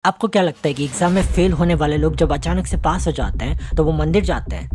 आपको क्या लगता है कि एग्जाम में फेल होने वाले लोग जब अचानक से पास हो जाते हैं तो वो मंदिर जाते हैं?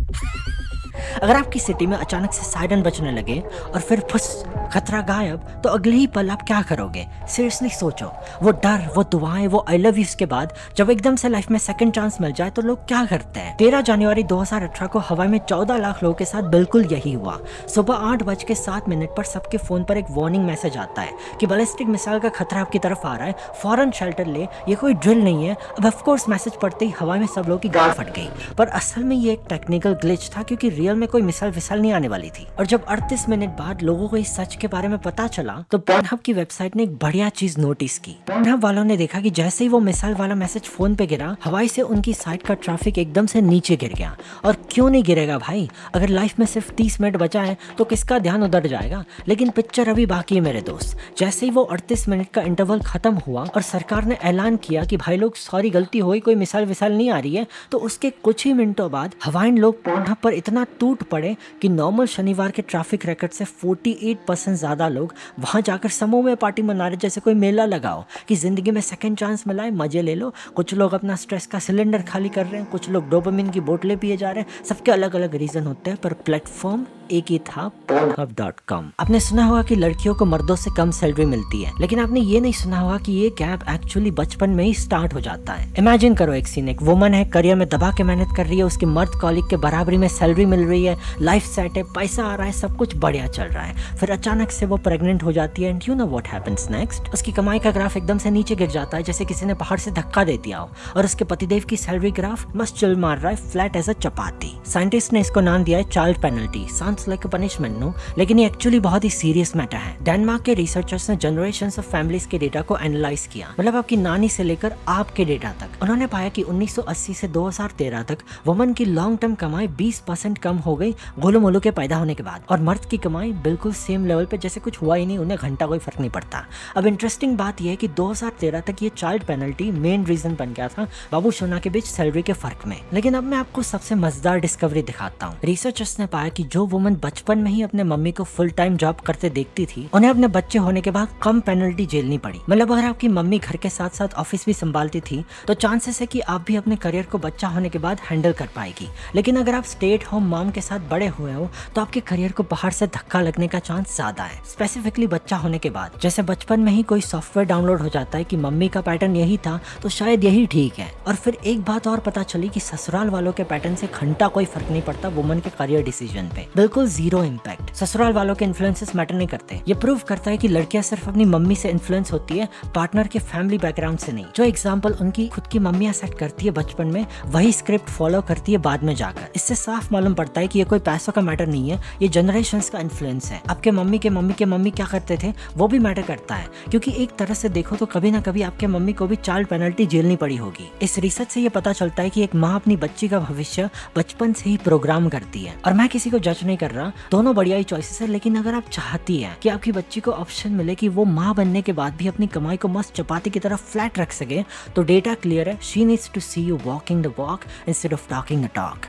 अगर आपकी सिटी में अचानक से सायरन बजने लगे और फिर फुस खतरा गायब, तो अगले ही पल आप क्या करोगे? सीरियसली सोचो। वो डर, वो दुआएं, वो आई लव यूज़ के बाद जब एकदम से लाइफ में सेकंड चांस मिल जाए तो लोग क्या करते हैं? 13 जनवरी 2018 को हवा में 14 लाख लोगों के साथ बिल्कुल यही हुआ। सुबह 8:07 पर सबके फोन पर एक वार्निंग मैसेज आता है कि बैलिस्टिक मिसाइल का खतरा आपकी तरफ आ रहा है, फौरन शेल्टर ले, ये कोई ड्रिल नहीं है। अब ऑफकोर्स मैसेज पढ़ते ही हवा में सब लोगों की गाड़ फट गई, पर असल में ये एक टेक्निकल ग्लिच था क्योंकि रियल में कोई मिसाइल विसाइल नहीं आने वाली थी। और जब 38 मिनट बाद लोगों को इस सच के बारे में पता चला तो पोर्नहब की वेबसाइट ने एक बढ़िया चीज नोटिस की। पोर्नहब वालों ने देखा कि जैसे ही वो मिसाइल वाला मैसेज फोन पे गिरा, हवाई से उनकी साइट का ट्रैफिक एकदम से नीचे गिर गया। और क्यों नहीं गिरेगा भाई? अगर लाइफ में सिर्फ 30 मिनट बचा है तो किसका ध्यान उधर जाएगा? लेकिन पिक्चर अभी बाकी है मेरे दोस्त। जैसे ही वो 38 मिनट का इंटरवल खत्म हुआ और सरकार ने ऐलान किया कि भाई लोग सॉरी, गलती हुई, कोई मिसाइल विसाइल नहीं आ रही है, तो उसके कुछ ही मिनटों बाद हवाईन लोग पोर्नहब पर इतना टूट पड़े कि नॉर्मल शनिवार के ट्रैफिक रिकॉर्ड से 48% ज्यादा लोग वहां जाकर समूह में पार्टी मना रहे, जैसे कोई मेला लगाओ कि जिंदगी में सेकंड चांस मिला है, मजे ले लो। कुछ लोग अपना स्ट्रेस का सिलेंडर खाली कर रहे हैं, कुछ लोग डोपामिन की बोतलें पिए जा रहे हैं। सबके अलग अलग रीजन होते हैं, पर प्लेटफॉर्म एक ही था, pornhub.com। आपने सुना होगा कि लड़कियों को मर्दों से कम सैलरी मिलती है, लेकिन आपने ये नहीं सुना होगा कि ये गैप एक्चुअली बचपन में ही स्टार्ट हो जाता है। इमेजिन करो एक सीन, एक वुमन है, करियर में दबा के मेहनत कर रही है, उसके मर्द कॉलीग के बराबरी में सैलरी मिल रही है, लाइफ सेट है, पैसा आ रहा है, सब कुछ बढ़िया चल रहा है। फिर अचानक से वो प्रेग्नेंट हो जाती है and you know what happens next? उसकी कमाई का ग्राफ एकदम से नीचे गिर जाता है, जैसे किसी ने पहाड़ से धक्का दे दिया हो, और उसके पतिदेव की सैलरी ग्राफ मस्त चिल मार रहा है, flat as a chapati. Scientist ने इसको नाम दिया है child penalty. Sounds like a punishment, no, लेकिन ये एक्चुअली बहुत ही सीरियस मैटर है। डेनमार्क के रिसर्चर्स ने जनरेशंस ऑफ फैमिलीज के डेटा को एनालाइज किया, मतलब आपकी नानी से लेकर आपके डेटा तक। उन्होंने पाया कि 1980 से 2013 तक वुमन की लॉन्ग टर्म कमाई 20% कम हो गई गोलू मोलू के पैदा होने के बाद, और मर्द की कमाई बिल्कुल सेम लेवल पे, जैसे कुछ हुआ ही नहीं, उन्हें घंटा कोई फर्क नहीं पड़ता। अब इंटरेस्टिंग बात यह है कि 2013 तक ये चाइल्ड पेनल्टी मेन रीजन बन गया था बाबू सोना के बीच सैलरी के फर्क में। लेकिन अब मैं आपको सबसे मजेदार डिस्कवरी दिखाता हूँ। रिसर्चर्स ने पाया कि जो वुमन बचपन में ही अपने मम्मी को फुल टाइम जॉब करते देखती थी, उन्हें अपने बच्चे होने के बाद कम पेनल्टी झेलनी पड़ी। मतलब अगर आपकी मम्मी घर के साथ साथ ऑफिस भी संभालती थी तो चांसेस है कि आप भी अपने करियर को बच्चा होने के बाद हैंडल कर पाएगी। लेकिन अगर आप स्टे एट होम मॉम के साथ बड़े हुए हो तो आपके करियर को बाहर से धक्का लगने का चांस ज्यादा है, स्पेसिफिकली बच्चा होने के बाद। जैसे बचपन में ही कोई सॉफ्टवेयर डाउनलोड हो जाता है कि मम्मी का पैटर्न यही था तो शायद यही ठीक है। और फिर एक बात और पता चली कि ससुराल वालों के पैटर्न से घंटा कोई फर्क नहीं पड़ता वुमन के करियर डिसीजन पे, बिल्कुल जीरो इम्पैक्ट। ससुराल वालों के इन्फ्लुएंसेस मैटर नहीं करते। ये प्रूव करता है कि लड़कियां सिर्फ अपनी मम्मी से इन्फ्लुएंस होती है, पार्टनर के फैमिली बैकग्राउंड से नहीं। जो एग्जाम्पल उनकी खुद की मम्मियां सेट करती है बचपन में, वही स्क्रिप्ट फॉलो करती है बाद में जाकर। इससे साफ मालूम पड़ता है कि ये कोई पैसों का मैटर नहीं है, ये जनरेशंस का इन्फ्लुएंस है। आपके मम्मी के मम्मी क्या करते थे वो भी मैटर करता है, क्योंकि एक तरह से देखो तो कभी ना कभी आपके मम्मी को भी चाइल्ड पेनल्टी झेलनी पड़ी होगी। इस रिसर्च से ये पता चलता है कि एक माँ अपनी बच्ची का भविष्य बचपन से ही प्रोग्राम करती है। और मैं किसी को जज नहीं कर रहा, दोनों बढ़िया ही चॉइसेस है, लेकिन अगर आप चाहती है कि आपकी बच्ची को ऑप्शन मिले कि वो माँ बनने के बाद भी अपनी कमाई को मस्त चपाती की तरफ फ्लैट रख सके, तो डेटा क्लियर है, she needs to see you walking the walk instead of talking the talk.